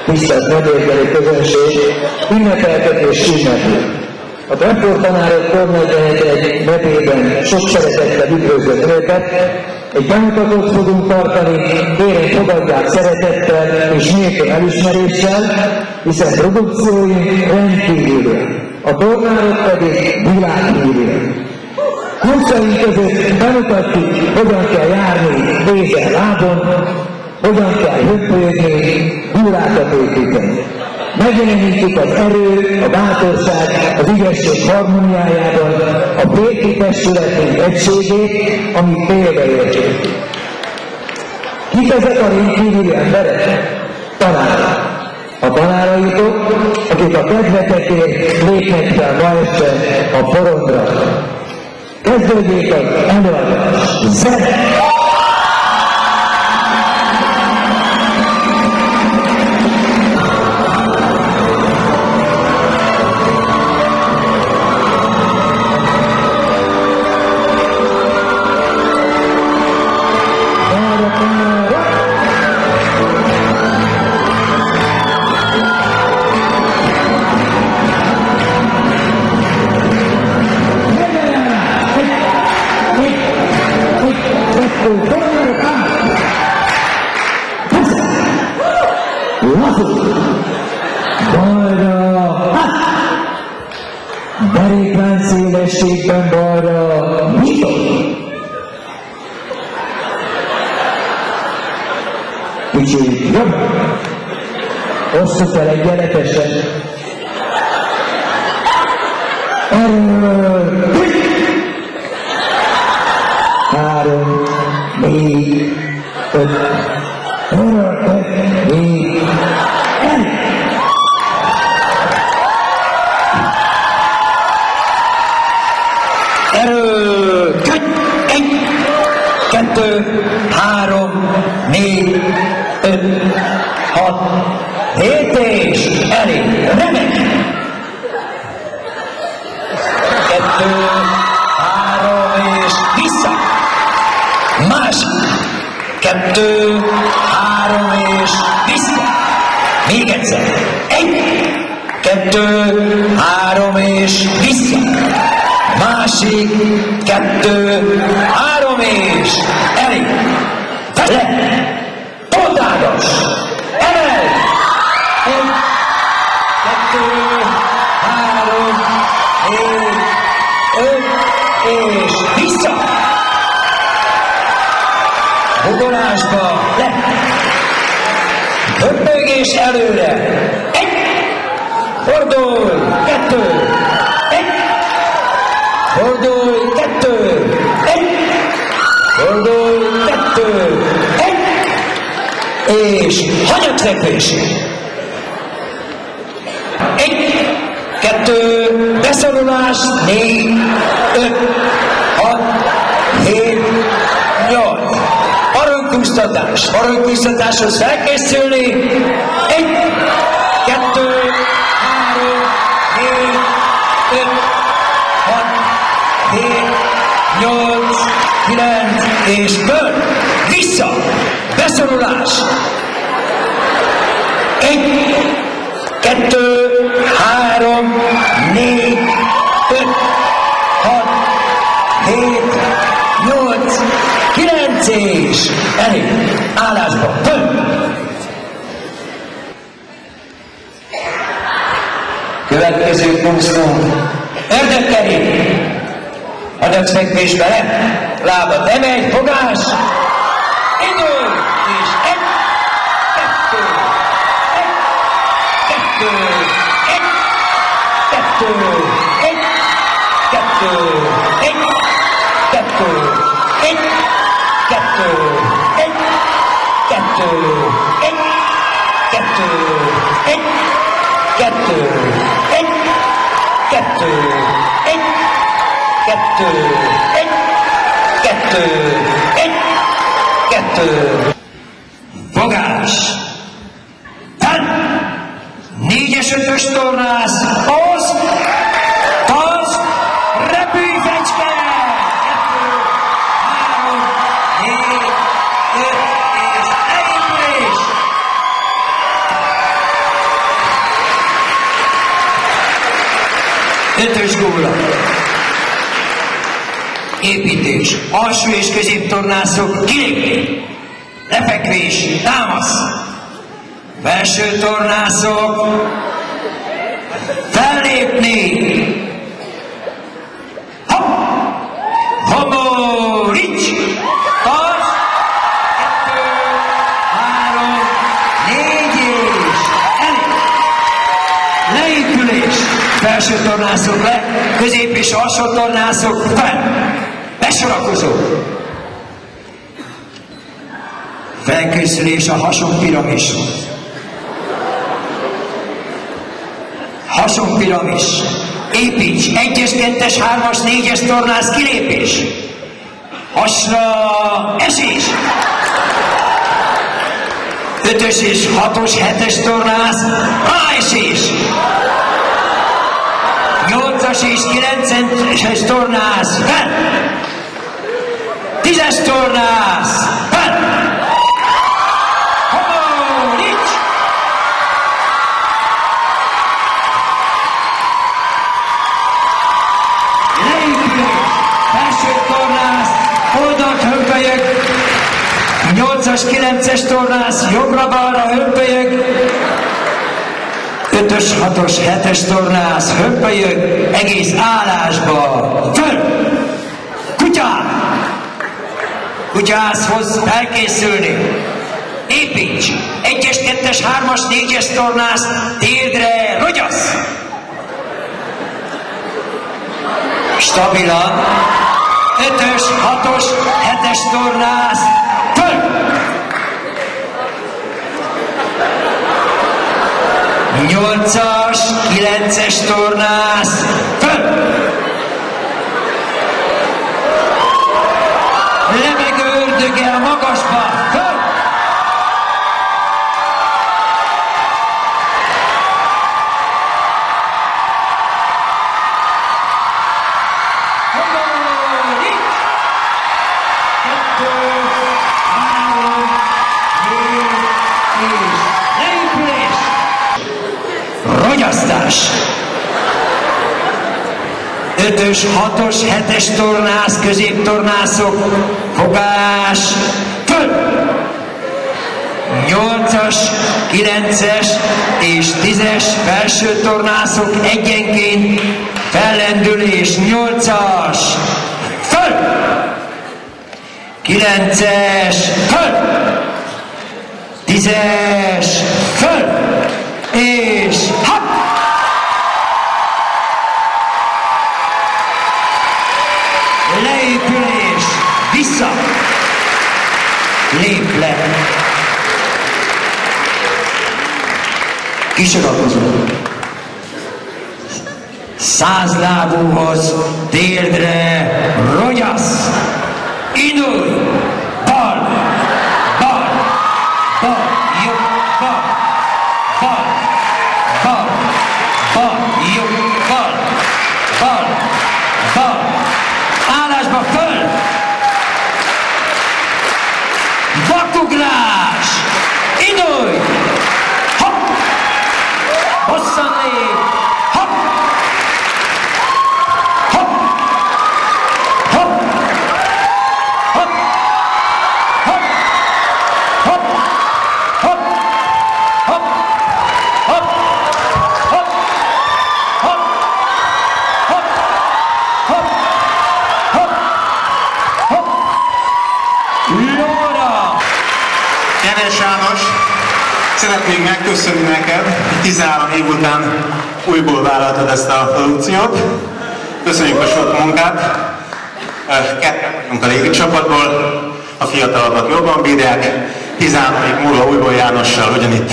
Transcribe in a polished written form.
Tisztelt megérkelő közönség, ünnepeltetés ünnepül. A Transporttanárok Kor 41 nevében sok szeretettel üdvözlöm Önöket, egy bemutatót fogunk tartani, kérem fogadják szeretettel és méltó elismeréssel, hiszen produkcióink rendkívüliek, a tornárok pedig világhírűek. Kursaink között bemutatjuk, hogyan kell járni kézen lábon, hogyan kell hömpölyögni, gyúrákat építeni. Megjelenítjük az erő, a bátorság, az igazság harmóniájában a férfi testületünk egységét, amit példaértünk. Kik ezek a rendkívüli emberek? Tanárok. A tanáraitok, akik a kedvetekért lépnek fel ma este a porondra. Kezdődjék az előadás. Zene! Derékláncszélességben balra, nyitott! Kicsit jobb! Osszuk el egyenletesen! Erről! 3, 4, 5, erről 5, 4, erről! 1, 2, 3, 4, 5, 6, 7 és elég! Remek! 2, 3 és vissza! Másik! 2, 3 és vissza! Még egyszer! 1, 2, 3 és vissza! Másik, 2, 3 és elég! Le! Pontádos! Emel! 1, 2, 3, 4, 5 és vissza! Ugorásba! Le! Hömpögés előre! 1, fordulj! 2, fordulj, 2, 1, fordulj, 2, 1, és hanyatvekvés. 1, 2, beszorulás, 4, 5, 6, 7, 8. Aranykúsztatás. Aranykúsztatáshoz felkészülni. 1, 2, 3, 4, 5, 6, 7, 8, 9, és föl, vissza, beszorulás. 1, 2, 3, 4, 5, 6, 7, 8, 9, és elég, állásba, föl. Következő funkciónk. Ördögkerék. Adatfekvés bele, lábat emelj, fogás, idő, és 1, 2, 1, 2, 1, 2, 1, 2, 1, 2, 1, 2, 1, 2, 1, 2, 1, 2, 1, 2, 1, 2, 1, 2, fogás! Tán! 4-es 5-ös tornász, az, repülj fecske! 2, 3, 4, 5, és elindulás! 5-ös góla. Építés. Alsó és középtornászok kilépni. Lefekvés, támasz. Felső tornászok fellépni. Hopp! Homorics! Tart! 2, 3, 4 és elég. Leépülés. Felső tornászok le, közép és alsó tornászok fel. Besorakozó. Felkészülés a hasonpiramis. Hasonpiramis. Építs. 1-es, 2-es, 3-as, 4-es tornász kilépés. Hasra esés. 5-ös és 6-os, 7-es tornász ráesés. 8-as és 9-es tornász fel. 10-es tornász fel. Homorics! Leépülés. Felső tornász, oldalt hömpölyög. 8-as, 9-es tornász, jobbra-balra hömpölyög. 5-ös, 6-os, 7-es tornász, hömpölyög, egész állásba. Föl! Kutyám! Kutyászhoz felkészülni. Építs! 1-es, 2-es, 3-as, 4-es tornász, térdre rogyasz! Stabilan. 5-ös, 6-os, 7-es tornász, föl! 8-as, 9-es tornász, föl! Levegő ördöge a magasba, föl! Homorics! 2, 3, 4 és leépülés! Rogyasztás! 5-ös, 6-os, 7-es tornász, középtornászok, fogás, föl! 8-as, 9-es és 10-es felső tornászok egyenként fellendülés, 8-as, föl! 9-es, föl! 10-es, föl! És hopp! Leépülés, vissza! Lép le! Kisorakozó. 100 lábúhoz, térdre, rogyasz! Indulj! Bal! Bal! Bal! Jobb! Bal! Bal! Bal! Bal! Jobb! Bal! Bal! Bal! Állásba föl! Vakugrás! Indulj! Hopp! Hosszan lép! Hopp! Hopp! Hopp! Hopp! Hopp! Hopp! Hopp! Hopp! Hopp! Hopp! Hopp! Hopp! Hopp! Hopp! Hopp! Lóra! Kedves János, szeretnénk megköszönni neked, hogy 13 év után újból vállaltad ezt a produkciót. Köszönjük a sok munkát. Ketten vagyunk a légicsapatból, a fiatalabbak jobban bírják. 13 év múlva újból Jánossal ugyanitt